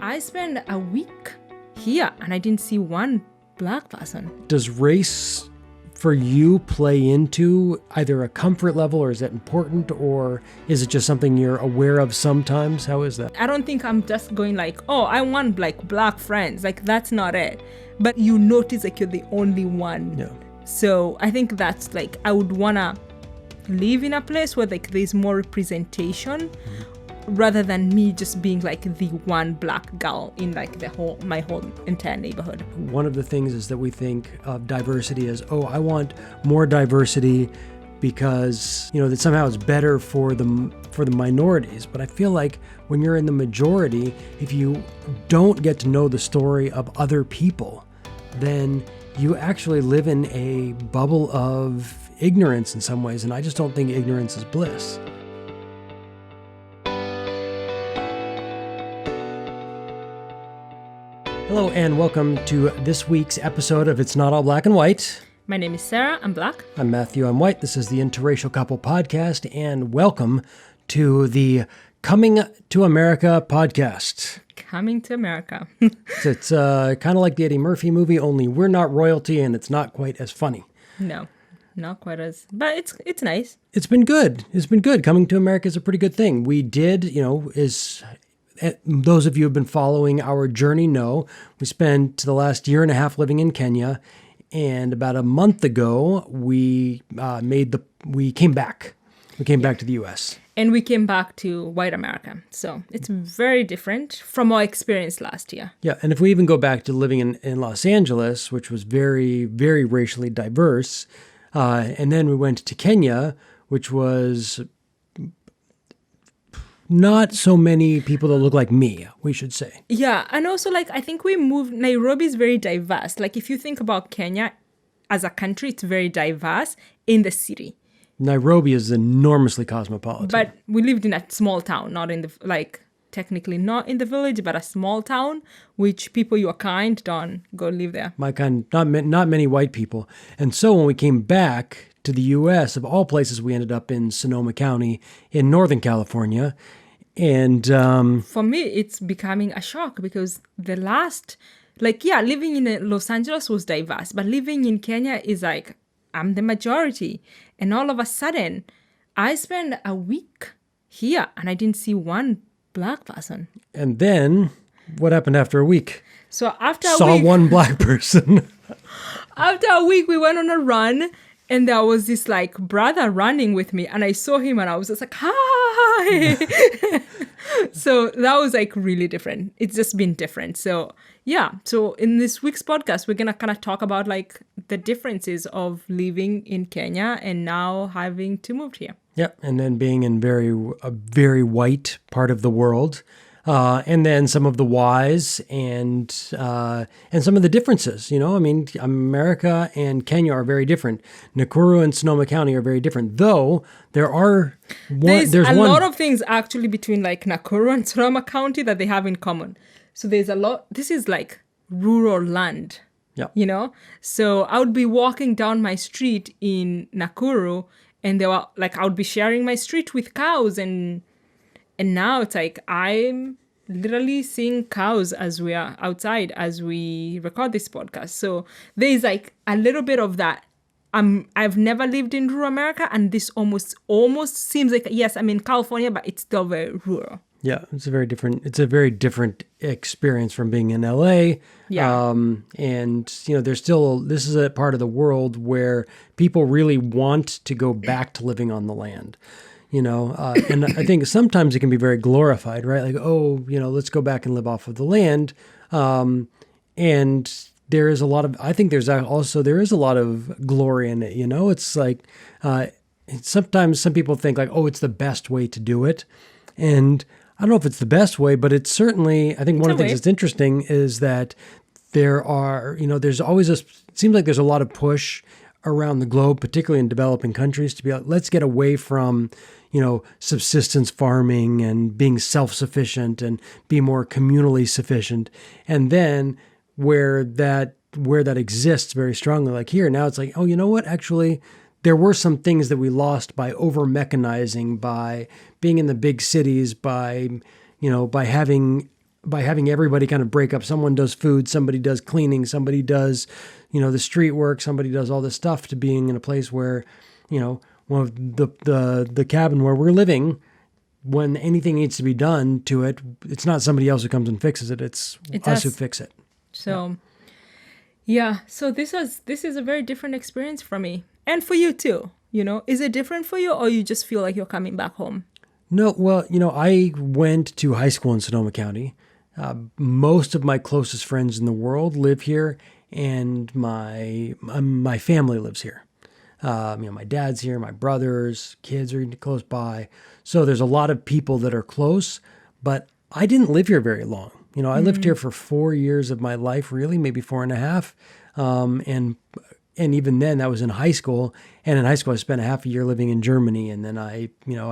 I spent a week here and I didn't see one black person. Does race for you play into either a comfort level, or is that important, or is it just something you're aware of sometimes? How is that? I don't think I'm just going like, oh, I want like black friends. Like, that's not it. But you notice like you're the only one. Yeah. So I think that's like, I would want to live in a place where like there's more representation rather than me just being like the one black girl in like my whole entire neighborhood. One of the things is that we think of diversity as, oh, I want more diversity because, that somehow it's better for the minorities. But I feel like when you're in the majority, if you don't get to know the story of other people, then you actually live in a bubble of ignorance in some ways. And I just don't think ignorance is bliss. Hello and welcome to this week's episode of It's Not All Black and White. My name is Sarah, I'm black. I'm Matthew, I'm white. This is the Interracial Couple Podcast, and welcome to the Coming to America podcast. Coming to America. It's kind of like the Eddie Murphy movie, only we're not royalty and it's not quite as funny. No, not quite as, but it's nice. It's been good. Coming to America is a pretty good thing. We did, those of you who have been following our journey know, we spent the last year and a half living in Kenya, and about a month ago, we came back. We came back to the U.S. And we came back to white America. So it's very different from our experience last year. Yeah, and if we even go back to living in Los Angeles, which was very, very racially diverse, and then we went to Kenya, which was not so many people that look like me, we should say. Yeah, and also I think Nairobi is very diverse. Like if you think about Kenya as a country, it's very diverse in the city. Nairobi is enormously cosmopolitan. But we lived in a small town, not in the, technically not in the village, but a small town, which people you are kind don't go live there. My kind, not many white people. And so when we came back to the U.S., of all places, we ended up in Sonoma County in Northern California. And for me, it's becoming a shock because living in Los Angeles was diverse, but living in Kenya is I'm the majority. And all of a sudden, I spent a week here and I didn't see one black person. And then what happened after a week? So saw one black person. After a week, we went on a run. And there was this brother running with me, and I saw him and I was just like, hi. So that was really different. It's just been different. So yeah. So in this week's podcast, we're going to kind of talk about the differences of living in Kenya and now having to move here. Yeah. And then being in a very white part of the world. And then some of the whys and some of the differences, America and Kenya are very different. Nakuru and Sonoma County are very different, though there's a lot of things actually between Nakuru and Sonoma County that they have in common. So there's a lot, this is rural land, So I would be walking down my street in Nakuru and they were I would be sharing my street with cows and now it's I'm literally seeing cows as we are outside as we record this podcast. So there's a little bit of that. I've never lived in rural America, and this almost seems yes, I'm in California, but it's still very rural. Yeah, it's a very different experience from being in LA. Yeah. And there's still, this is a part of the world where people really want to go back to living on the land. And I think sometimes it can be very glorified, right? Let's go back and live off of the land. And there is a lot of, I think there is a lot of glory in it. It's sometimes some people think it's the best way to do it. And I don't know if it's the best way, but it's certainly, I think one of the things that's interesting is that there are, there's always it seems like there's a lot of push around the globe, particularly in developing countries, to be let's get away from, subsistence farming and being self-sufficient and be more communally sufficient. And then where that exists very strongly, here, now it's oh, you know what? Actually, there were some things that we lost by over-mechanizing, by being in the big cities, by having by having everybody kind of break up. Someone does food, somebody does cleaning, somebody does, the street work, somebody does all this stuff, to being in a place where, one of the cabin where we're living, when anything needs to be done to it, it's not somebody else who comes and fixes it. It's us who fix it. So, so this is a very different experience for me, and for you too. Is it different for you, or you just feel like you're coming back home? No, well, I went to high school in Sonoma County. Most of my closest friends in the world live here, and my family lives here. My dad's here, my brothers, kids are close by. So there's a lot of people that are close, but I didn't live here very long. I lived here for 4 years of my life, really, maybe 4.5. And even then that was in high school. And in high school, I spent a half a year living in Germany. And then I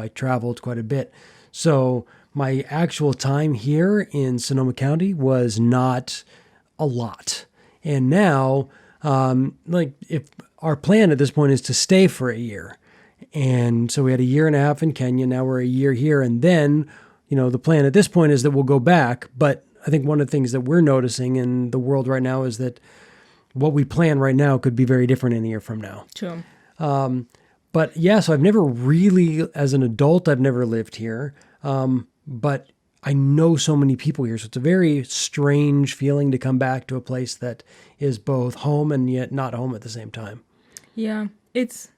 traveled quite a bit. So my actual time here in Sonoma County was not a lot. And now, if our plan at this point is to stay for a year. And so we had a year and a half in Kenya. Now we're a year here. And then, the plan at this point is that we'll go back. But I think one of the things that we're noticing in the world right now is that what we plan right now could be very different in a year from now. True. But yeah, so I've never really, as an adult, I've never lived here. But I know so many people here. So it's a very strange feeling to come back to a place that is both home and yet not home at the same time. Yeah, it's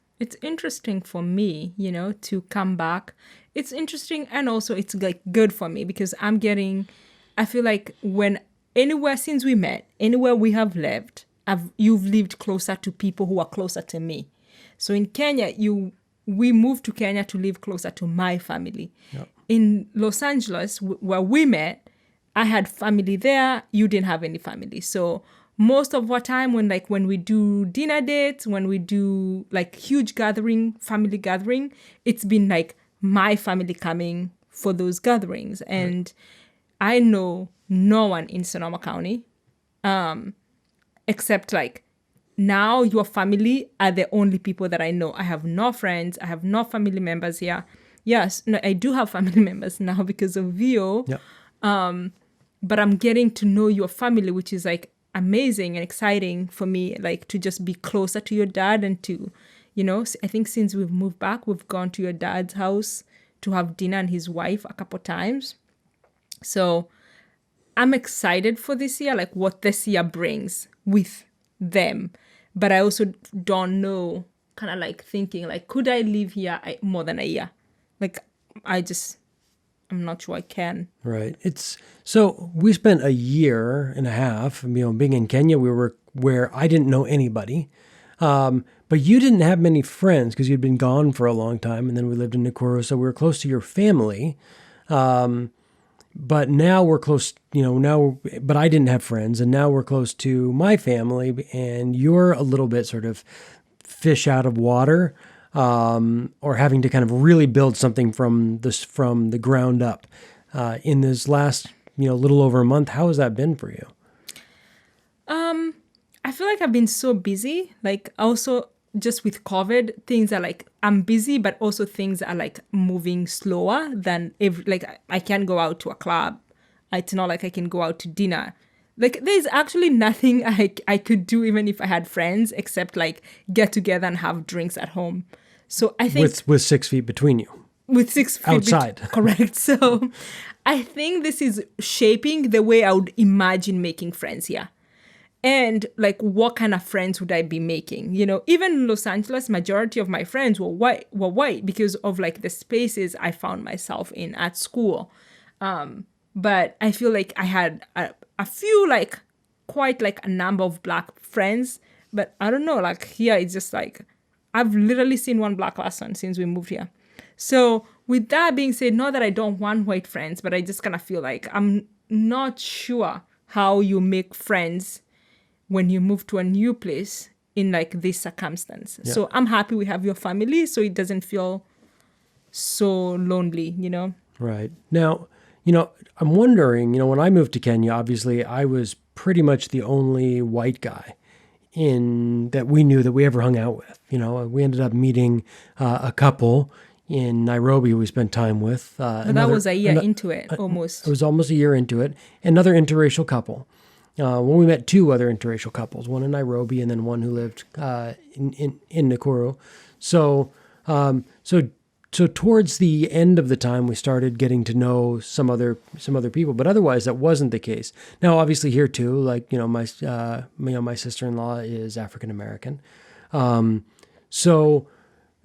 interesting for me, to come back. It's interesting, and also it's like good for me because I feel like since we met, anywhere we have lived, you've lived closer to people who are closer to me. So in Kenya, we moved to Kenya to live closer to my family. Yep. In Los Angeles, where we met, I had family there. You didn't have any family. So most of our time when we do dinner dates, when we do like huge family gathering, it's been like my family coming for those gatherings. And I know no one in Sonoma County, except like now your family are the only people that I know. I have no friends. I have no family members here. Yes, no, I do have family members now because of Vio. Yep. But I'm getting to know your family, which is like amazing and exciting for me, like to just be closer to your dad and to, I think since we've moved back, we've gone to your dad's house to have dinner and his wife a couple times. So I'm excited for this year, like what this year brings with them. But I also don't know, kind of like thinking, like, could I live here more than a year? Like, I'm not sure I can. Right. So we spent a year and a half, being in Kenya, we were where I didn't know anybody. But you didn't have many friends because you'd been gone for a long time. And then we lived in Nakuru. So we were close to your family. But now we're close, but I didn't have friends. And now we're close to my family. And you're a little bit sort of fish out of water, or having to kind of really build something from the ground up. In this last, little over a month, how has that been for you? I feel like I've been so busy. Like also just with COVID, things are like, I'm busy, but also things are like moving slower than I can't go out to a club. It's not like I can go out to dinner. Like there's actually nothing I could do even if I had friends except like get together and have drinks at home. So I think with 6 feet between you. With 6 feet outside. Correct. So I think this is shaping the way I would imagine making friends here. And like, what kind of friends would I be making? Even in Los Angeles, majority of my friends were white because of like the spaces I found myself in at school. But I feel like I had a few, like quite like a number of black friends. But I don't know, like here it's just like, I've literally seen one black person since we moved here. So with that being said, not that I don't want white friends, but I just kind of feel like I'm not sure how you make friends when you move to a new place in like this circumstance. Yeah. So I'm happy we have your family so it doesn't feel so lonely, Right. Now, I'm wondering, when I moved to Kenya, obviously I was pretty much the only white guy that we knew that we ever hung out with. We ended up meeting a couple in Nairobi we spent time with. That was a year into it, almost. It was almost a year into it. Another interracial couple. When we met two other interracial couples, one in Nairobi and then one who lived in Nakuru. So towards the end of the time, we started getting to know some other people, but otherwise that wasn't the case. Now, obviously here too, like my sister-in-law is African American, so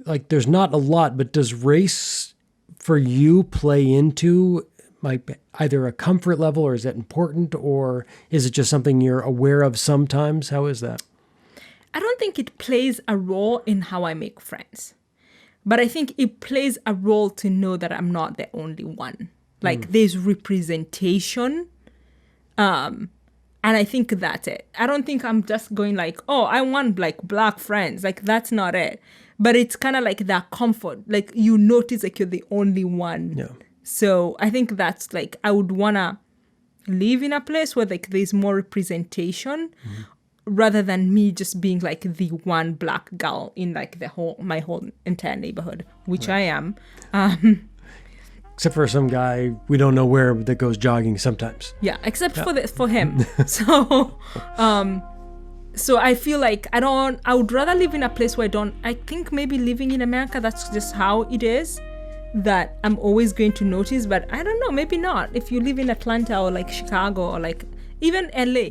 like there's not a lot. But does race for you play into like either a comfort level, or is that important, or is it just something you're aware of sometimes? How is that? I don't think it plays a role in how I make friends. But I think it plays a role to know that I'm not the only one. Like there's representation. And I think that's it. I don't think I'm just going like, oh, I want like black friends. Like that's not it. But it's kind of like that comfort. Like you notice like you're the only one. Yeah. So I think that's like, I would want to live in a place where like there's more representation. Rather than me just being like the one black girl in like my whole entire neighborhood, which right. I am. Except for some guy we don't know where that goes jogging sometimes. Yeah, except for him. So I feel like I would rather live in a place where I think maybe living in America, that's just how it is, that I'm always going to notice, but I don't know, maybe not. If you live in Atlanta or like Chicago or like even LA,